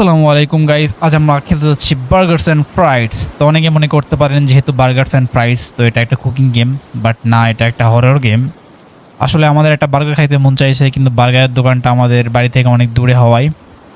আসসালামু আলাইকুম গাইস, আজ আমরা খেলতে যাচ্ছি বার্গারস অ্যান্ড ফ্রাইডস। তো অনেকে মনে করতে পারেন যেহেতু বার্গারস অ্যান্ড ফ্রাইডস তো এটা একটা কুকিং গেম, বাট না, এটা একটা হরর গেম। আসলে আমাদের একটা বার্গার খাইতে মন চাইছে, কিন্তু বার্গারের দোকানটা আমাদের বাড়ি থেকে অনেক দূরে হওয়ায়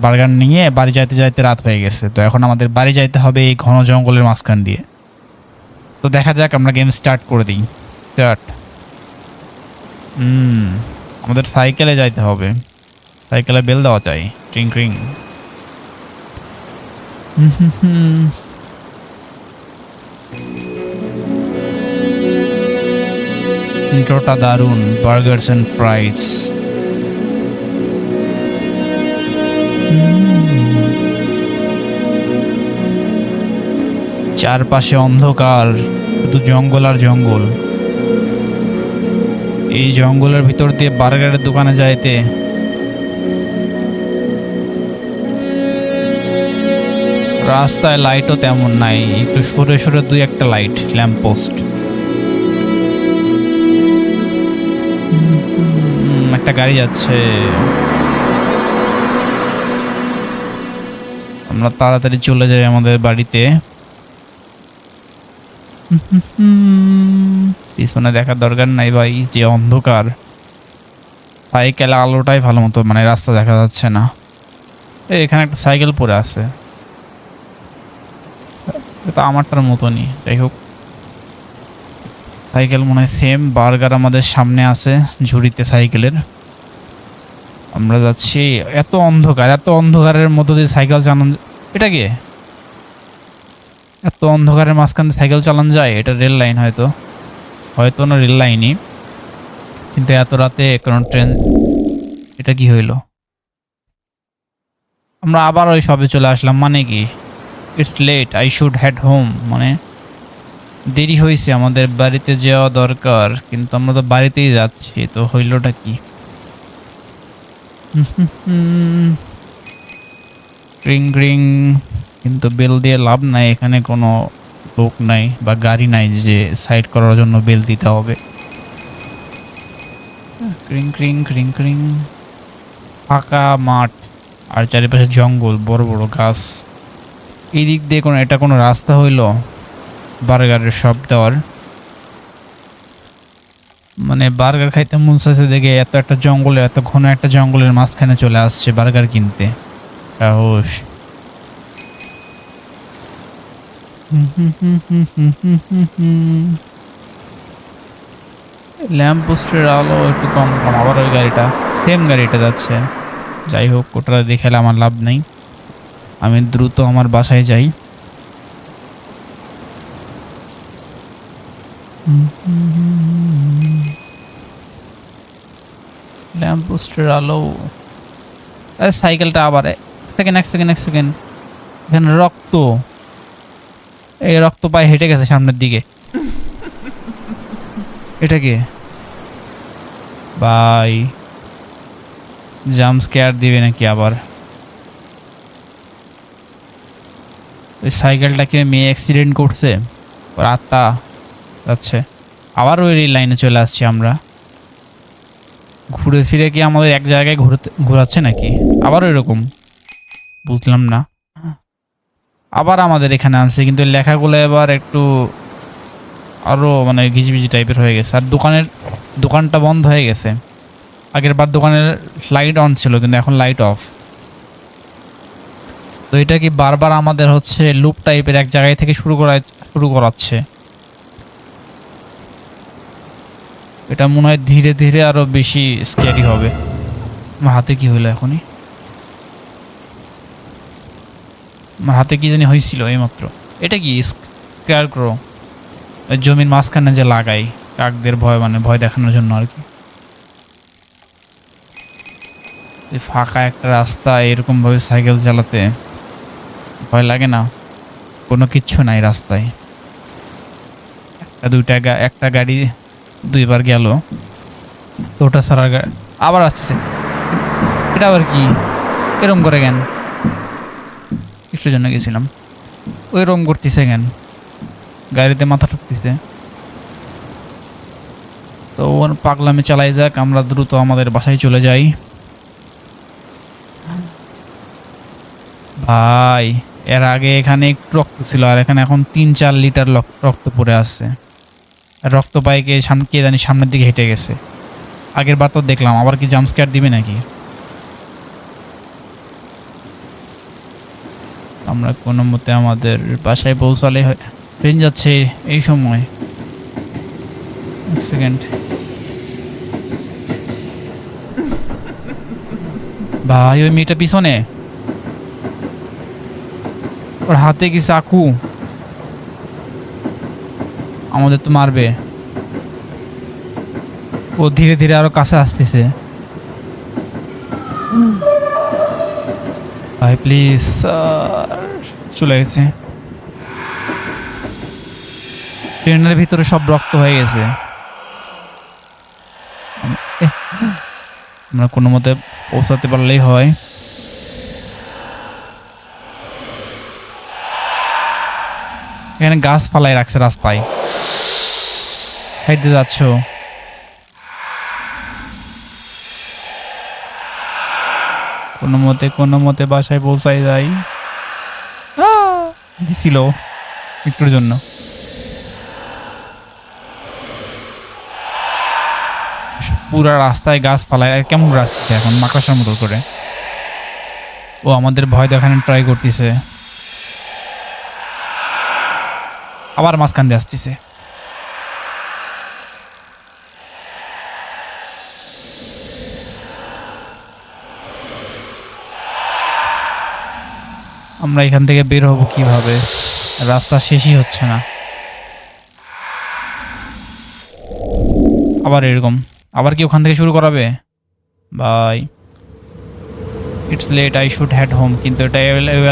বার্গার নিয়ে বাড়ি যাইতে যাইতে রাত হয়ে গেছে। তো এখন আমাদের বাড়ি যাইতে হবে এই ঘন জঙ্গলের মাঝখান দিয়ে। তো দেখা যাক, আমরা গেম স্টার্ট করে দিই। স্টার্ট। আমাদের সাইকেলে যাইতে হবে, সাইকেলে বেল দেওয়া যায়, ট্রিং ট্রিং। ইন্ট্রোটা দারুন, বার্গারস এন্ড ফ্রাইডস। চারপাশে অন্ধকার, শুধু জঙ্গল আর জঙ্গল। এই জঙ্গলের ভিতর দিয়ে বার্গারের দোকানে যাইতে রাস্তায় লাইটও তেমন নাই, একটু সরে সরে দুই একটা লাইট, ল্যাম্প পোস্ট। একটা গাড়ি যাচ্ছে, আমরা তাড়াতাড়ি চলে যাই আমাদের বাড়িতে। পিছনে দেখার দরকার নাই ভাই, যে অন্ধকার। সাইকেল আলোটাই ভালো মতো, মানে রাস্তা দেখা যাচ্ছে না। এখানে একটা সাইকেল পড়ে আছে, এটা আমারটার মতনই। যাই হোক, সাইকেল মনে হয় সেম। বার্গার আমাদের সামনে আছে ঝুড়িতে সাইকেলের। আমরা যাচ্ছি, এত অন্ধকার, এত অন্ধকারের মধ্যে দিয়ে সাইকেল চালানো, এটা কি এত অন্ধকারের মাঝখান দিয়ে সাইকেল চালানো যায়? এটা রেল লাইন হয়তো, হয়তো না রেল লাইনই, কিন্তু এত রাতে কোনো ট্রেন। এটা কি হইলো? আমরা আবার ওই সবে চলে আসলাম, মানে কি? It's late, I should head home, মানে দেরি হয়েছে, আমাদের বাড়িতে যাওয়া দরকার, কিন্তু আমরা তো বাড়িতেই যাচ্ছি, তো হইলোটা কি? গ্রিং গ্রিং, কিন্তু বেল দিয়ে লাভ নাই, এখানে কোনো লোক নাই বা গাড়ি নাই যে সাইড করার জন্য বেল দিতে হবে। ক্রিং ক্রিং ক্রিং ক্রিং, ফাঁকা মাঠ আর চারিপাশে জঙ্গল, বড় বড় গাছ। এই দিক দিয়ে কোনো, এটা কোনো রাস্তা হইলো বার্গারের শপ দেওয়ার? মানে বার্গার খাইতে মন চাইছে দেখে এত একটা জঙ্গলে, এত ঘন একটা জঙ্গলের মাঝখানে চলে আসছে বার্গার কিনতে। সাহস! ল্যাম্প পোস্টের আলো একটু কম কম, আবার ওই গাড়িটা, সেম গাড়িটা যাচ্ছে। যাই হোক, ওটা দেখে আমার লাভ নেই, আমি দ্রুত আমার বাসায় যাই। ল্যাম্প পোস্টের আলো, সাইকেলটা আবার, এক সেকেন্ড এক সেকেন্ড এক সেকেন্ড, এখানে রক্ত, এই রক্ত পায়ে হেঁটে গেছে সামনের দিকে। এটা কি ভাই? জাম্প স্কেয়ার দিবে নাকি আবার? ওই সাইকেলটাকে মেয়ে অ্যাক্সিডেন্ট করছে, ওর আত্মা যাচ্ছে। আবার ওই রেল লাইনে চলে আসছি আমরা। ঘুরে ফিরে কি আমাদের এক জায়গায় ঘোরাচ্ছে নাকি আবার ওইরকম? বুঝলাম না। আবার আমাদের এখানে আনছে, কিন্তু লেখাগুলো এবার একটু আরো মানে ঘিজিবিজি টাইপের হয়ে গেছে। আর দোকানটা বন্ধ হয়ে গেছে। আগের বার দোকানের লাইট অন ছিল, কিন্তু এখন লাইট অফ। তো এটা কি বারবার আমাদের হচ্ছে লুপ টাইপের, এক জায়গায় থেকে শুরু করাচ্ছে? এটা মনে হয় ধীরে ধীরে আরো বেশি স্ক্যারি হবে। আমার হাতে কি হইলো এখনই? আমার হাতে কি জানি হয়েছিল এইমাত্র। এটা কি স্ক্যারক্রো? জমির মাঝখানে যে লাগাই কাকদের ভয়, মানে ভয় দেখানোর জন্য আর কি। ফাঁকা একটা রাস্তা, এরকম ভাবে সাইকেল চালাতে ভয় লাগে না? কোনো কিচ্ছু নাই রাস্তায়, একটা গাড়ি দুইবার গেল, তো ওটা ছাড়া আবার আসছে। এটা আবার কি এরম করে কেন? একটুর জন্য গেছিলাম, ওই রম করতেছে কেন? গাড়িতে মাথা ঠুকতেছে। তো ওর পাগলামে চালাই যাক, আমরা দ্রুত আমাদের বাসায় চলে যাই। ভাই এর আগে এখানে একটু রক্ত ছিল আর এখানে এখন 3-4 লিটার রক্ত পড়ে আছে। রক্ত পাইকে সামনে কে জানি সামনের দিকে হেঁটে গেছে। আগের বার তো দেখলাম, আবার কি জাম্প স্ক্যার দিবে নাকি? আমরা কোনো মতে আমাদের বাসায় পৌঁছালে হয়। ট্রেন যাচ্ছে এই সময়। এক সেকেন্ড ভাই, ওই মেয়েটা পিছনে, ওর হাতে কি চাকু? আমাদের তো মারবে। ও ধীরে ধীরে আরো কাছে আসতেছে। ভাই প্লিজ, চলে গেছে। ট্রেনের ভিতরে সব রক্ত হয়ে গেছে। আমরা কোনো মতে পৌঁছাতে পারলেই হয়। এখানে গাছ ফালাই রাখছে রাস্তায়, খাইতে যাচ্ছ? কোনো মতে বাসায় পৌঁছাই যাই। দিছিল একটুর জন্য। পুরা রাস্তায় গাছ ফালায়, কেমন আসছে এখন মাকড়সার মতো করে। ও আমাদের ভয় দেখানো ট্রাই করতেছে, আবার মাঝখান দিয়ে আসতেছে। আমরা এখান থেকে বের হব কিভাবে? রাস্তা শেষই হচ্ছে না। আবার এরকম, আবার কি ওখান থেকে শুরু করাবে? ভাই it's late, I should head home. কিন্তু এটা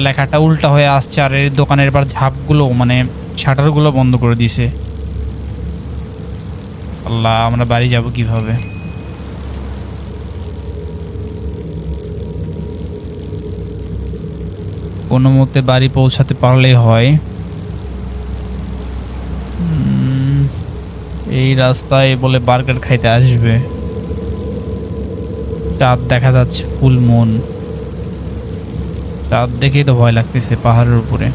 লেখাটা উল্টা হয়ে আসছে, আর এর দোকানের পর ঝাপগুলো মানে শাটারগুলো বন্ধ করে দিছে। আল্লাহ, আমরা বাড়ি যাব কিভাবে? কোনো মতে বাড়ি পৌঁছাতে পারলেই হয়। এই রাস্তায় বলে বার্গার খাইতে আসবে। চাঁদ দেখা যাচ্ছে, ফুল মুন। চাঁদ দেখেই তো ভয় লাগতেছে পাহাড়ের উপরে।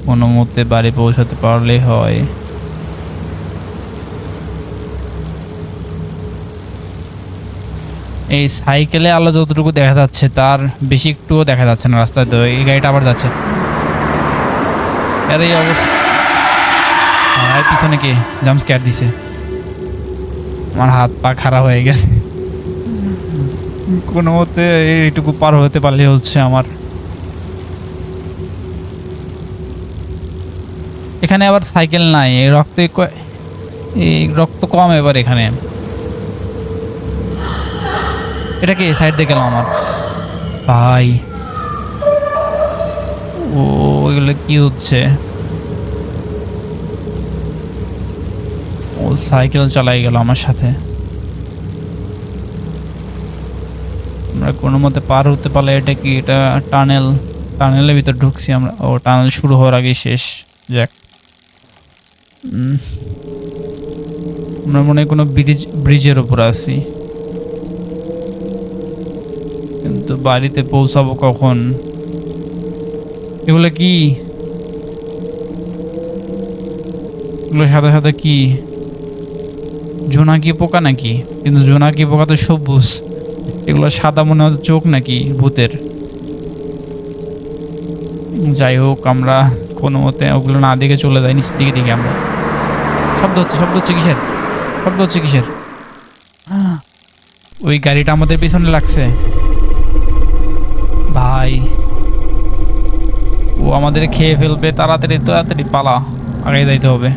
কোনো মতে বাড়ি পৌঁছাতে পারলেই হয়। এই সাইকেলে আলো যতটুকু দেখা যাচ্ছে তার বেশি একটুও দেখা যাচ্ছে না রাস্তায়। তো এই গাড়িটা আবার যাচ্ছে। আরে এই অবস্থা, পিছনে কে জাম্প স্ক্যার দিছে? আমার হাত পা খারাপ হয়ে গেছে। কোনো মতে এইটুকু পার হতে পারলে হচ্ছে আমার। এখানে আবার সাইকেল নাই, এই রক্ত কম এবার এখানে। এটা কি সাইড দিয়ে গেল আমার ভাই? ও এগুলো কি হচ্ছে? ও সাইকেল চালাই গেল আমার সাথে। আমরা কোনো মতে পার হতে পারলে। এটা কি? এটা টানেলের ভিতর ঢুকছি আমরা। ও টানেল শুরু হওয়ার আগেই শেষ। যাক, আমরা মনে হয় কোনো ব্রিজের উপর আছি, কিন্তু বাড়িতে পৌঁছাবো কখন? এগুলো কি? এগুলো সাথে সাথে কি জোনাকি পোকা নাকি? কিন্তু জোনাকি পোকা তো সবুজ, এগুলো সাদা মনে হচ্ছে চোখ নাকি ভূতের। যাই হোক, আমরা কোনো মতে ওগুলো না দেখে চলে যাই নিচের দিকে দিকে। আমরা শব্দ হচ্ছে কিসের? শব্দ হচ্ছে কিসের? ওই গাড়িটা আমাদের পিছনে লাগছে ভাই। ও আমাদের খেয়ে ফেলবে। তাড়াতাড়ি তাড়াতাড়ি পালা, আগে যাইতে হবে।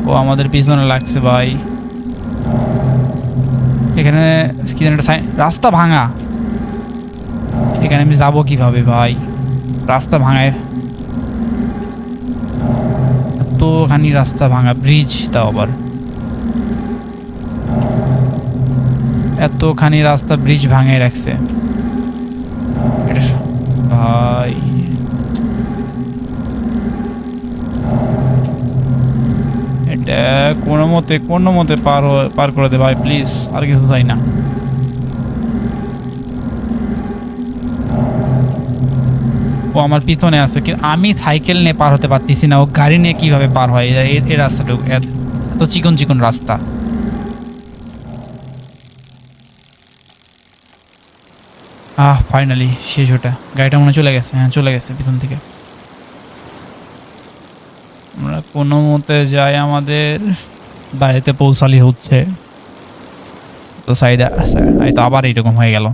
ও আমাদের পিছনে লাগছে ভাই। এখানে কি জানি একটা রাস্তা ভাঙা। এখানে আমি যাবো কিভাবে ভাই? রাস্তা ভাঙায়, এতখানি রাস্তা ভাঙা। ব্রিজ তাও আবার এতখানি রাস্তা ব্রিজ ভাঙায় রাখছে। এটা ভাই কোনো মতে পার করে দে ভাই প্লিজ, আর কিছু চাই না। ও আমার পিছনে আছে, কিন্তু আমি সাইকেল নিয়ে পার হতে পারতেছি না, ও গাড়ি নিয়ে কিভাবে পার হয় এই রাস্তাটুকু, এত চিকন চিকন রাস্তা। ফাইনালি শেষ। ওটা গাড়িটা মনে হয় চলে গেছে, হ্যাঁ চলে গেছে পিছন থেকে। আমরা কোনো মতে যাই, আমাদের বাড়িতে পৌঁছালি হচ্ছে। তো এই তো আবার এইরকম হয়ে গেল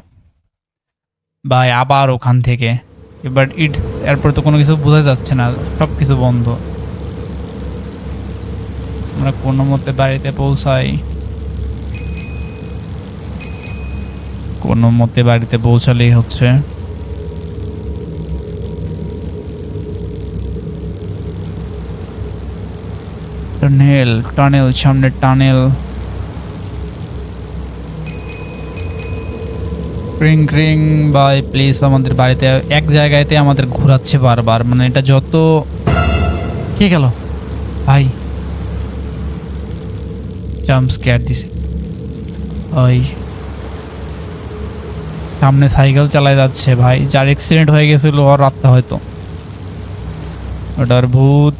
ভাই, আবার ওখান থেকে। এবার এরপর তো কোনো কিছু বোঝা যাচ্ছে না, সব কিছু বন্ধ। আমরা কোনো মতে বাড়িতে পৌঁছাই, কোনো মতে বাড়িতে পৌঁছালেই হচ্ছে। টানেল সামনে টানেল। ক্রিং ক্রিং ভাই প্লিজ, আমাদের বাড়িতে এক জায়গাতে আমাদের ঘোরাচ্ছে বারবার, মানে এটা যত কে গেল ভাই, জাম্প স্ক্যার দিছে। ওই সামনে সাইকেল চালায় যাচ্ছে ভাই, যার অ্যাক্সিডেন্ট হয়ে গেছিল ওর রাতটা হয়তো, ওটার ভূত।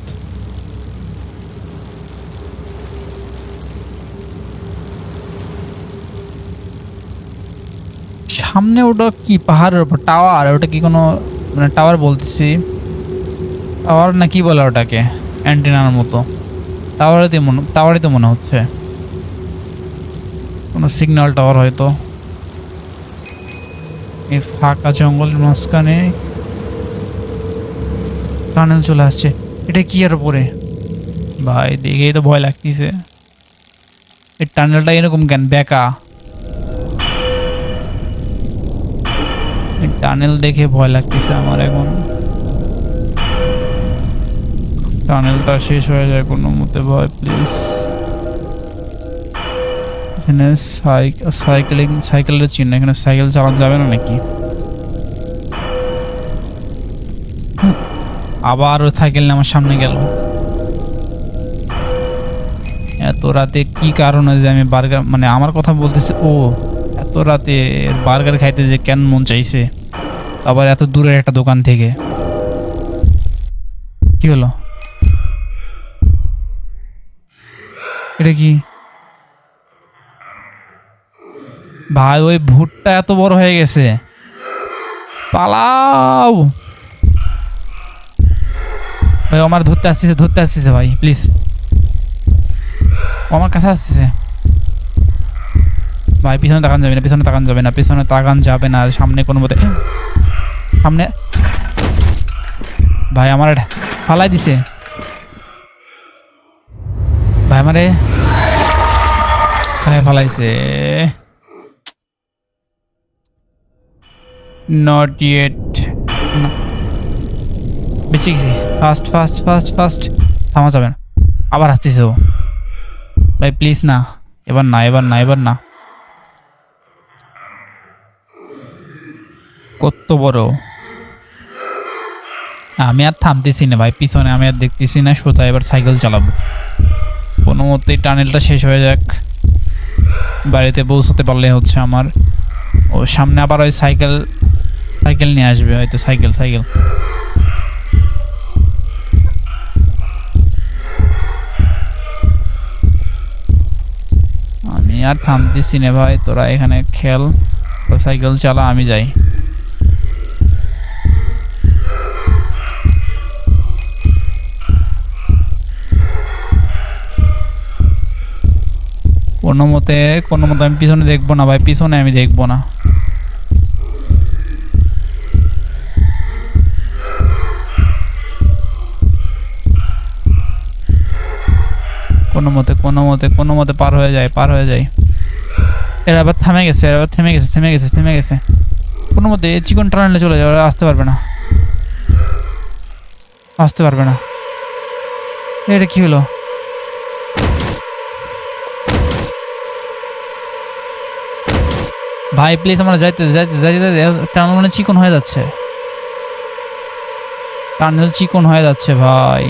সামনে ওটা কি পাহাড়ের উপর টাওয়ার, ওটা কি কোনো মানে টাওয়ার বলতেছি, টাওয়ার না কি বলে ওটাকে, অ্যান্টেনার মতো। টাওয়ারই তো মনে হচ্ছে, কোনো সিগন্যাল টাওয়ার হয়তো। এই ফাঁকা জঙ্গলের মাঝখানে টানেল চলে আসছে, এটা কি আর উপরে ভাই, দেখেই তো ভয় লাগতেছে। এই টানেলটা এরকম কেন বেঁকা, টানেল দেখে ভয় লাগতেছে আমার এখন। টানেলটা শেষ হয়ে যায় কোনো মতে ভাই প্লিজ। এখানে সাইকেলের চিহ্ন, এখানে সাইকেল চালানো যাবে না নাকি? আবার ওই সাইকেল নিয়ে আমার সামনে গেল। এত রাতে কি কারণে যে আমি বার্গার, মানে আমার কথা বলতেছে ও, এত রাতে বার্গার খাইতে যে কেন মন চাইছে, আবার এত দূরের একটা দোকান থেকে। কি হলো এটা কি ভাই, ওই ভুট্টা এত বড় হয়ে গেছে, পালাও ভাই, আমার ধরতে আসতেছে ভাই প্লিজ, ও আমার কাছে আসতেছে ভাই। পিছনে তাকান যাবে না, পিছনে তাকান যাবে না, পিছনে তাকান যাবে না, সামনে কোনো মতে, সামনে ভাই আমার ফালাই দিছে ভাই, আমারে ফালাইছে। নট ইয়েট, বেঁচে গেছি। ফাস্ট থামা যাবে না, আবার আসতেছে ও ভাই প্লিজ না, এবার না। কত বড়, আমি আর থামতেছি না ভাই, পিছনে আমি আর দেখতেছি না, সোজা এবার সাইকেল চালাবো। কোনো মতেই টানেলটা শেষ হয়ে যাক, বাড়িতে পৌঁছতে পারলে হচ্ছে আমার। ও সামনে আবার ওই সাইকেল নিয়ে আসবে হয়তো, সাইকেল আমি আর থামতেছি না ভাই, তোরা এখানে খেল, তো সাইকেল চালা, আমি যাই। কোনো মতে আমি পিছনে দেখবো না ভাই, পিছনে আমি দেখবো না। কোনো মতে পার হয়ে যায়। এরা আবার থেমে গেছে। কোনো মতে চিকন টানেলে চলে যাবে, আসতে পারবে না। এটা কি হলো ভাই প্লিজ, আমরা যাইতে টানেল মানে চিকন হয়ে যাচ্ছে, ভাই।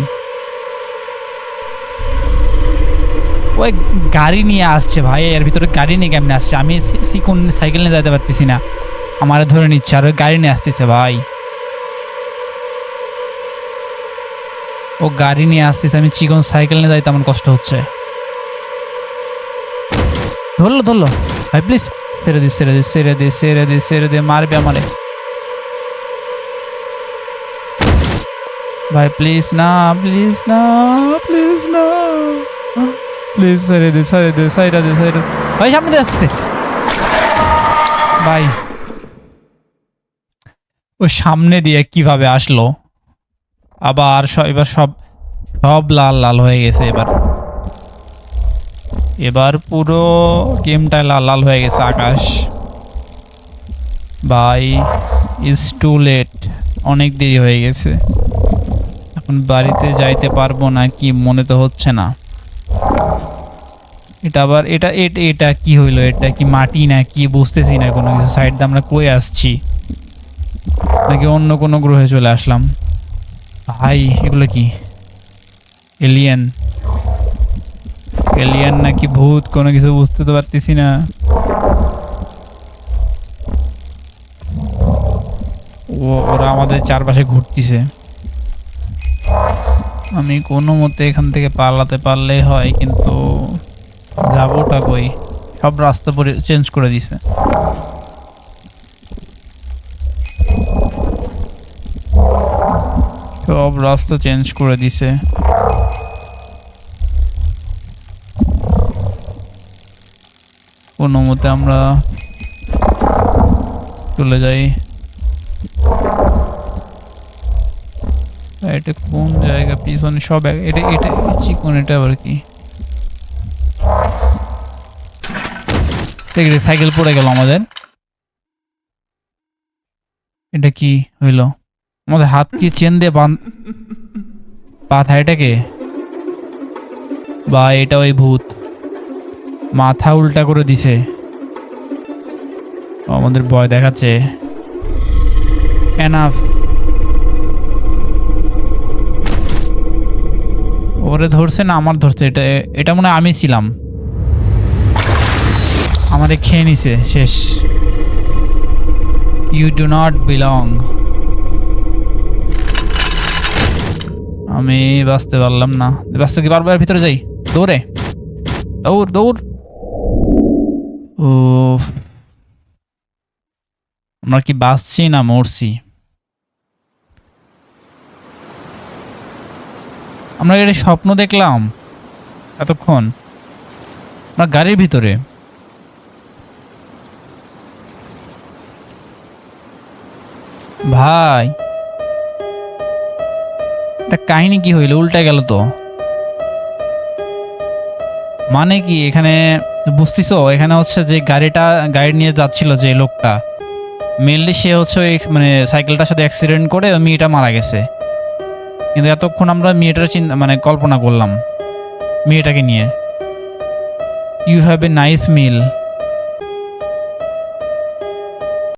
ওই গাড়ি নিয়ে আসছে ভাই, এর ভিতরে গাড়ি নিয়ে কেমনে আসছে? আমি কোন সাইকেল নিয়ে যেতে পারতেছি না, আমার ধরে নিচ্ছে আর ওই গাড়ি নিয়ে আসতেছে ভাই। ও গাড়ি নিয়ে আসতেছে, আমি চিকন সাইকেল নিয়ে যাইতে আমার কষ্ট হচ্ছে। ধরলো ধরলো ভাই, প্লিজ ছেড়ে দিস ছেড়ে দিস ছেড়ে দিস ছেড়ে দিস ছেড়ে দিয়ে মারবে আমারে ভাই, প্লিজ না প্লিজ না প্লিজ না প্লিজ ছেড়ে দে ছেড়ে দে সাইডা দে সাইডা। ভাই সামনে দিয়ে আসতে ভাই, ও সামনে দিয়ে কিভাবে আসলো আবার? এবার সব সব লাল লাল হয়ে গেছে। এবার এবার পুরো গেমটায় লাল লাল হয়ে গেছে আকাশ ভাই। ইজ টু লেট, অনেক দেরি হয়ে গেছে, এখন বাড়িতে যাইতে পারবো না কি মনে তো হচ্ছে না। এটা আবার এটা এটা কি হইলো? এটা কি মাটি না কি বুঝতেছি না কোনো কিছু। সাইড দিয়ে আমরা কই আসছি, নাকি অন্য কোনো গ্রহে চলে আসলাম? ভাই এগুলো কি এলিয়েন? এলিয়েন নাকি ভূত কোনো কিছু বুঝতে তো পারতেছি না। ওরা আমাদের চারপাশে ঘুরতেছে। আমি কোনো মতে এখান থেকে পালাতে পারলেই হয়, কিন্তু যাবোটা কই? সব রাস্তা চেঞ্জ করে দিছে। সব রাস্তা চেঞ্জ করে দিছে। কোনো মতে আমরা চলে যাই। এটা কোন জায়গা? পিছনে সব এটা এটা চিকন, এটা আবার কি? সাইকেল পড়ে গেল আমাদের। এটা কি হইলো? আমাদের হাত কি চেন দিয়ে বাঁধা? এটাকে বা এটা ওই ভূত মাথা উল্টা করে দিছে, আমাদের ভয় দেখাচ্ছে। এনাফ, ওরে ধরছে না আমার ধরছে। এটা এটা মনে হয় আমি ছিলাম, আমারে খেয়ে নিছে, শেষ। You do not belong. আমি বাঁচতে পারলাম না। বাঁচতে কি পারবো? এর ভিতরে যাই, দৌড়ে দৌড় দৌড়। ও, আমরা কি বাঁচছি না মরছি? আমরা এটা স্বপ্ন দেখলাম এতক্ষণ, আমরা গাড়ির ভিতরে। ভাই এটা কাহিনী কি হইলো? উল্টা গেল তো। মানে কি এখানে বুঝতেছো? এখানে হচ্ছে যে গাড়ি নিয়ে যাচ্ছিল যে লোকটা, মেনলি সে হচ্ছে মানে সাইকেলটার সাথে অ্যাক্সিডেন্ট করে ওই মেয়েটা মারা গেছে। কিন্তু এতক্ষণ আমরা মেয়েটার মানে কল্পনা করলাম মেয়েটাকে নিয়ে। You have a nice mill.